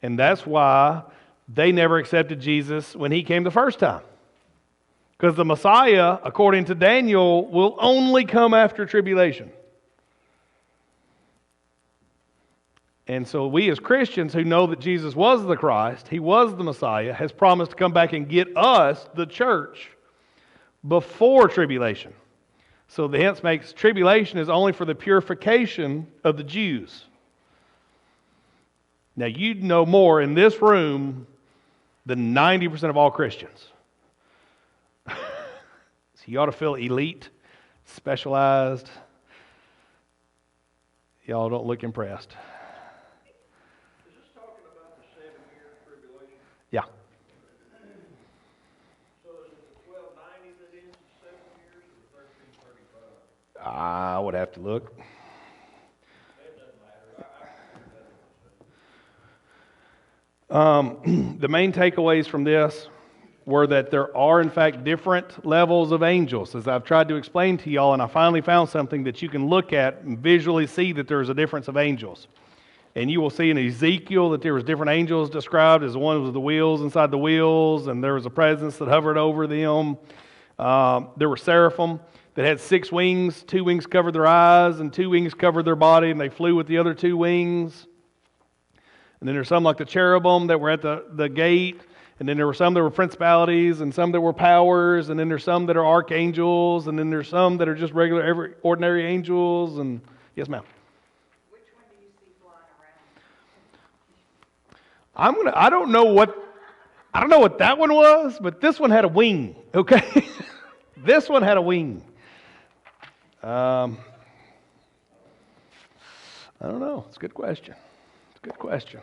And that's why they never accepted Jesus when he came the first time. Because the Messiah, according to Daniel, will only come after tribulation. And so we as Christians who know that Jesus was the Christ, he was the Messiah, has promised to come back and get us, the church, before tribulation. So the hence makes tribulation is only for the purification of the Jews. Now you know more in this room than 90% of all Christians. So you ought to feel elite, specialized. Y'all don't look impressed. Is this talking about the 7-year tribulation? Yeah. So is it the 1290 that ends the 7 years, or the 1335? I would have to look. It doesn't matter. The main takeaways from this were that there are, in fact, different levels of angels, as I've tried to explain to y'all, and I finally found something that you can look at and visually see that there's a difference of angels. And you will see in Ezekiel that there was different angels described, as one was the wheels inside the wheels, and there was a presence that hovered over them. There were seraphim that had 6 wings. 2 wings covered their eyes, and 2 wings covered their body, and they flew with the other 2 wings. And then there's some like the cherubim that were at the gate. And then there were some that were principalities, and some that were powers, and then there's some that are archangels, and then there's some that are just regular, ordinary angels. And yes, ma'am. Which one do you see flying around? I don't know what that one was, but this one had a wing. Okay, this one had a wing. I don't know. It's a good question. It's a good question.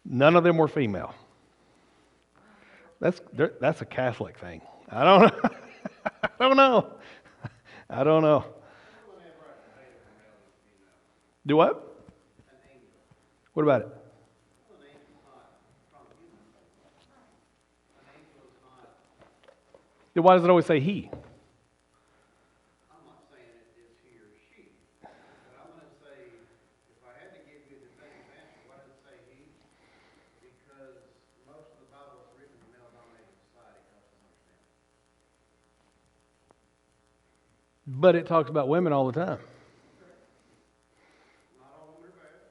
None of them were female. That's a Catholic thing. I don't know. I don't know. I don't know. Do what? What about it? Then why does it always say he? I'm not saying it's he or she, but I'm going to say, if I had to give you the definitive answer, why does it say he? Because most of the Bible is written in male-dominated society, helps us understand. But it talks about women all the time. Not all women are bad.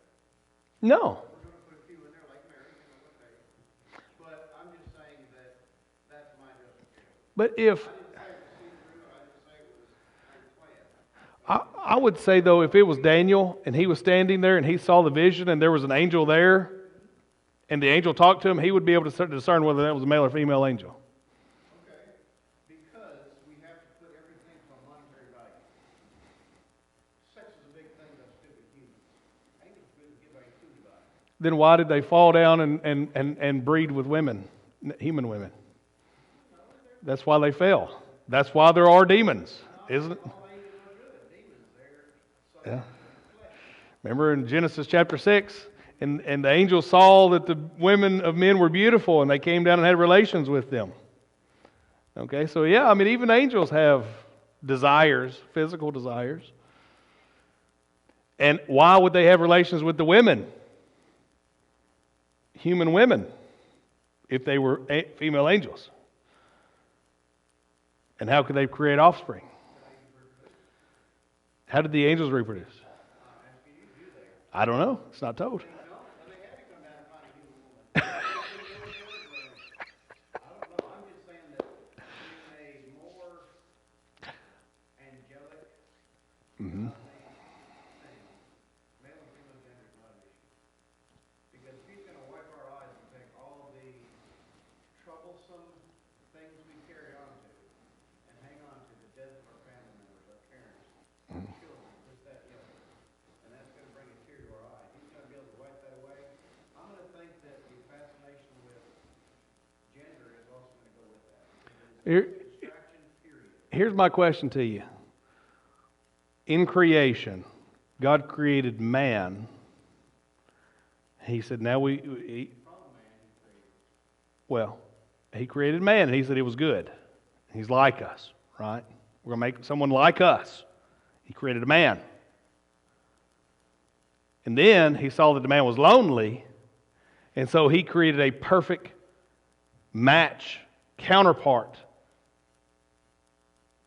No. We're going to put a few in there like Mary, okay. But I'm just saying that that's my justification. But if I would say though, if it was Daniel and he was standing there and he saw the vision and there was an angel there, and the angel talked to him, he would be able to discern whether that was a male or female angel. Okay, because we have to put everything for monetary value. Sex is a big thing that's stupid humans. Angels couldn't give a food about it. Then why did they fall down and breed with women, human women? That's why they fell. That's why there are demons, isn't it? All angels are good. Demons, they're Yeah. Remember in Genesis chapter 6, and the angel saw that the women of men were beautiful, and they came down and had relations with them. Okay, so yeah, I mean, even angels have desires, physical desires. And why would they have relations with the women? Human women, if they were female angels. And how could they create offspring? How did the angels reproduce? I don't know. It's not told. I don't know. I'm just saying that in a more angelic thing, male and female gender is not an issue. Because he's going to wipe our eyes and take all the troublesome things we carry on to and hang on to the death of our family members, our parents, our children, this, that, and the other. And that's going to bring a tear to our eye. He's going to be able to wipe that away. I'm going to think that the fascination with gender is also going to go with that. Distraction, period. Here's my question to you. In creation, God created man. He said, now he created man, and he said it was good. He's like us, right? We're going to make someone like us. He created a man. And then he saw that the man was lonely, and so he created a perfect match, counterpart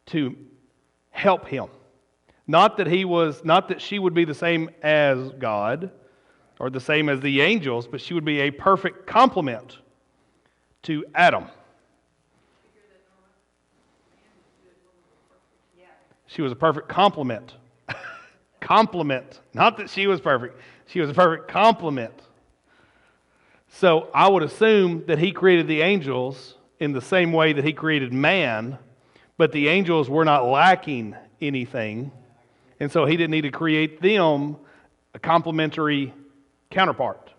to help him. Not that she would be the same as God or the same as the angels, but she would be a perfect complement to Adam. She was a perfect complement. Complement. Not that she was perfect. She was a perfect complement. So I would assume that he created the angels in the same way that he created man, but the angels were not lacking anything, and so he didn't need to create them a complementary counterpart. If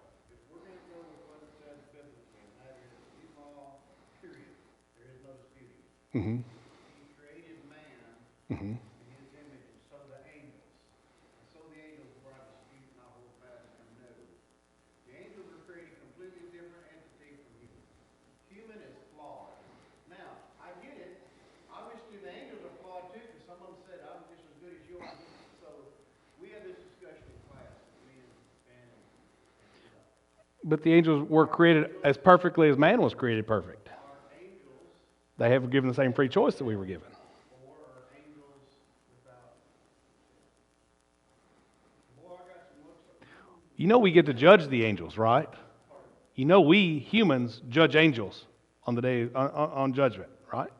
we're going to go with what it says biblically, and that is Esau, period, there is no disputing. Mm-hmm. He created man Mm-hmm. in his image, and so the angels. And so the angels were not disputing, not hold fast and no. The angels were created a completely different entity from human. Human is flawed. Now, I get it. Obviously, the angels are flawed too, because someone said, I'm just as good as you are. So we had this discussion in class, me and But the angels were created as perfectly as man was created perfect. are angels They have given the same free choice that we were given. or are angels without. Boy, I got some looks. You know we get to judge the angels, right? You know we humans judge angels on the day on judgment, right?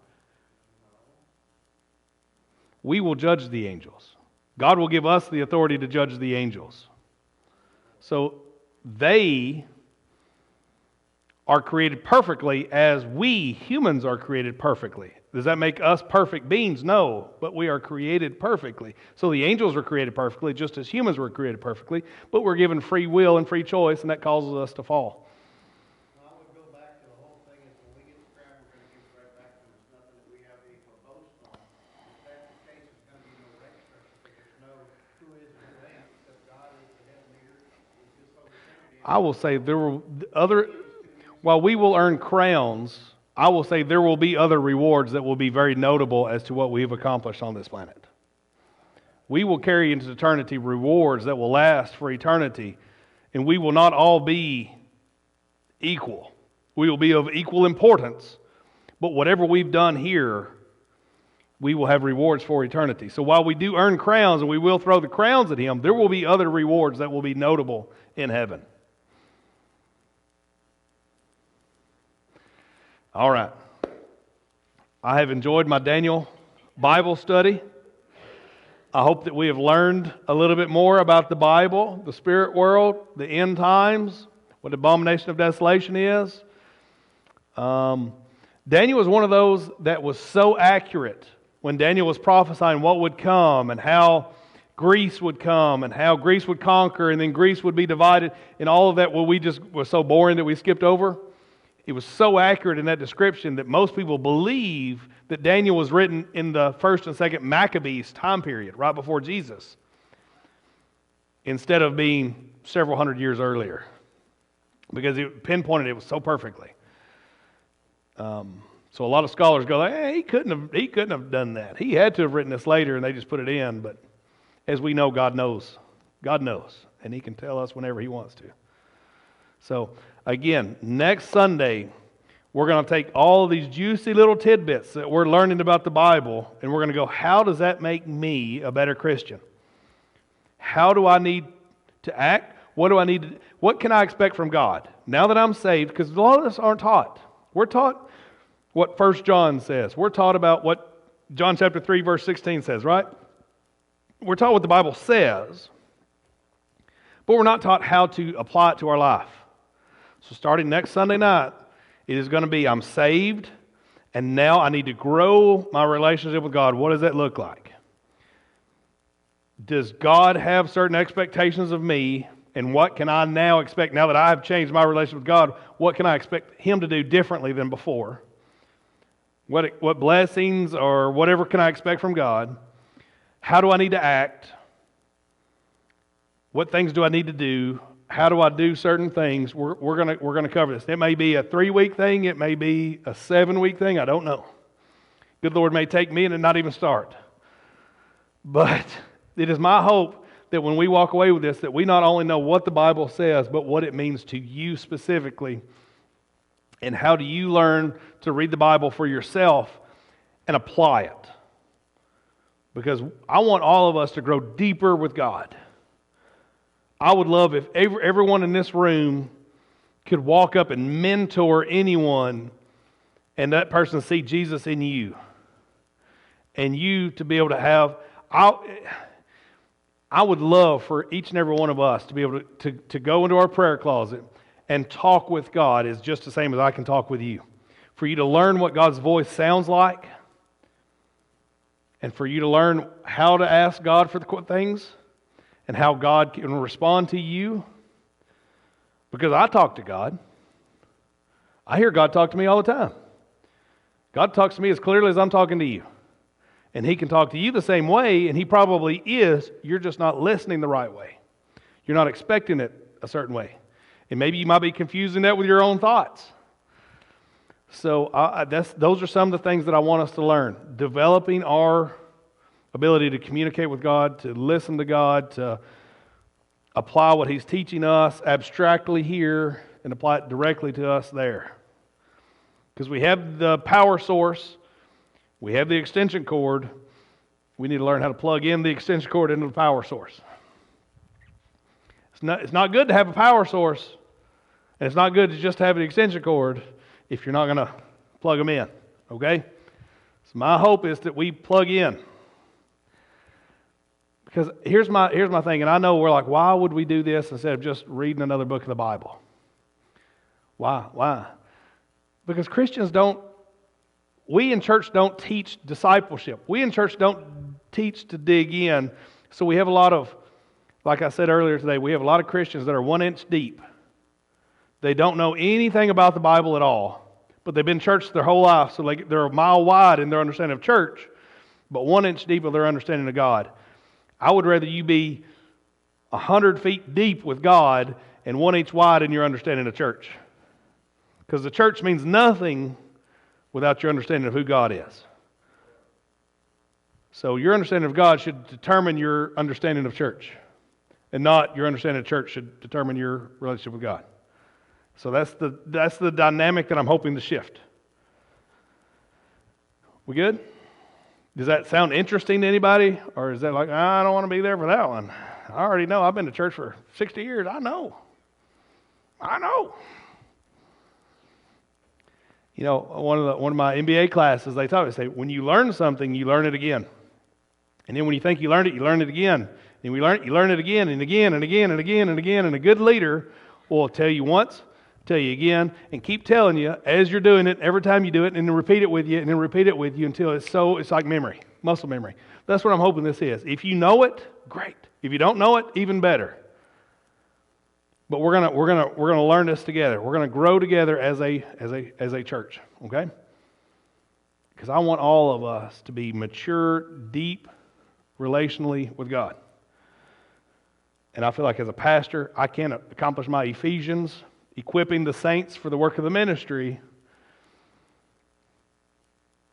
We will judge the angels. God will give us the authority to judge the angels. So they are created perfectly as we humans are created perfectly. Does that make us perfect beings? No, but we are created perfectly. So the angels were created perfectly just as humans were created perfectly, but we're given free will and free choice, and that causes us to fall. I would go back to the whole thing is when we get the crap, we're going to give it right back to them. It's nothing that we have any to boast on. If that's the case, it's going to be no extra because there's no who is and who ain't, because God is the head leader. It's just so the Trinity. I will say there will while we will earn crowns, I will say there will be other rewards that will be very notable as to what we have accomplished on this planet. We will carry into eternity rewards that will last for eternity, and we will not all be equal. We will be of equal importance, but whatever we've done here, we will have rewards for eternity. So while we do earn crowns and we will throw the crowns at him, there will be other rewards that will be notable in heaven. All right. I have enjoyed my Daniel Bible study. I hope that we have learned a little bit more about the Bible, the spirit world, the end times, what abomination of desolation is. Daniel was one of those that was so accurate when Daniel was prophesying what would come and how Greece would come and how Greece would conquer and then Greece would be divided and all of that. Well, we just was so boring that we skipped over. It was so accurate in that description that most people believe that Daniel was written in the first and second Maccabees time period, right before Jesus, instead of being several hundred years earlier, because it pinpointed it was so perfectly. So a lot of scholars go, hey, he couldn't have done that. He had to have written this later, and they just put it in. But as we know, God knows, and He can tell us whenever He wants to. So again, next Sunday, we're going to take all of these juicy little tidbits that we're learning about the Bible, and we're going to go, how does that make me a better Christian? How do I need to act? What can I expect from God now that I'm saved? Because a lot of us aren't taught. We're taught what 1 John says. We're taught about what John chapter 3, verse 16 says, right? We're taught what the Bible says, but we're not taught how to apply it to our life. So starting next Sunday night, it is going to be, I'm saved, and now I need to grow my relationship with God. What does that look like? Does God have certain expectations of me? And what can I now expect, now that I have changed my relationship with God, what can I expect Him to do differently than before? What blessings or whatever can I expect from God? How do I need to act? What things do I need to do? How do I do certain things? We're gonna cover this. It may be a 3-week thing. It may be a 7-week thing. I don't know. Good Lord may take me and not even start. But it is my hope that when we walk away with this, that we not only know what the Bible says, but what it means to you specifically. And how do you learn to read the Bible for yourself and apply it? Because I want all of us to grow deeper with God. I would love if everyone in this room could walk up and mentor anyone and that person see Jesus in you. And you to be able to have... I would love for each and every one of us to be able to go into our prayer closet and talk with God is just the same as I can talk with you. For you to learn what God's voice sounds like, and for you to learn how to ask God for the things, and how God can respond to you. Because I talk to God. I hear God talk to me all the time. God talks to me as clearly as I'm talking to you. And He can talk to you the same way, and He probably is. You're just not listening the right way. You're not expecting it a certain way. And maybe you might be confusing that with your own thoughts. So those are some of the things that I want us to learn. Developing our ability to communicate with God, to listen to God, to apply what He's teaching us abstractly here and apply it directly to us there. Because we have the power source. We have the extension cord. We need to learn how to plug in the extension cord into the power source. It's not good to have a power source, and it's not good to just have an extension cord if you're not going to plug them in, okay? So my hope is that we plug in. Because here's my thing, and I know we're like, why would we do this instead of just reading another book of the Bible? Why? Because we in church don't teach discipleship. We in church don't teach to dig in. So we have a lot of, like I said earlier today, we have a lot of Christians that are 1 inch deep. They don't know anything about the Bible at all, but they've been in church their whole life, so they're a mile wide in their understanding of church, but 1 inch deep of their understanding of God. I would rather you be 100 feet deep with God and 1 inch wide in your understanding of church. Because the church means nothing without your understanding of who God is. So your understanding of God should determine your understanding of church, and not your understanding of church should determine your relationship with God. So that's the dynamic that I'm hoping to shift. We good? Does that sound interesting to anybody? Or is that like, I don't want to be there for that one? I already know. I've been to church for 60 years. I know. You know, one of my MBA classes, they taught me, say, when you learn something, you learn it again. And then when you think you learn it again. And you learn it again and again and again and again and again. And a good leader will tell you once, tell you again, and keep telling you as you're doing it, every time you do it, and then repeat it with you, and then repeat it with you until it's like memory, muscle memory. That's what I'm hoping this is. If you know it, great. If you don't know it, even better. But we're gonna learn this together. We're gonna grow together as a church, okay? Because I want all of us to be mature, deep, relationally with God. And I feel like as a pastor, I can't accomplish my Ephesians, equipping the saints for the work of the ministry,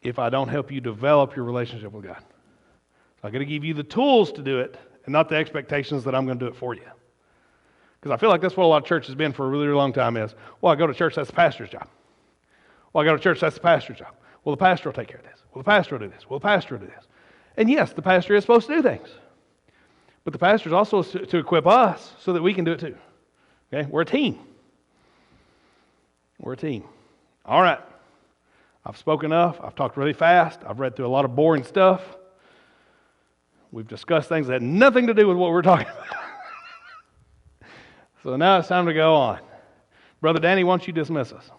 if I don't help you develop your relationship with God. So I'm going to give you the tools to do it, and not the expectations that I'm going to do it for you. Because I feel like that's what a lot of church has been for a really, really long time is, well, I go to church, that's the pastor's job. Well, I go to church, that's the pastor's job. Well, the pastor will take care of this. Well, the pastor will do this. Well, the pastor will do this. And yes, the pastor is supposed to do things. But the pastor is also to equip us so that we can do it too. Okay? We're a team. We're a team. All right. I've spoken enough. I've talked really fast. I've read through a lot of boring stuff. We've discussed things that had nothing to do with what we're talking about. So now it's time to go on. Brother Danny, why don't you dismiss us?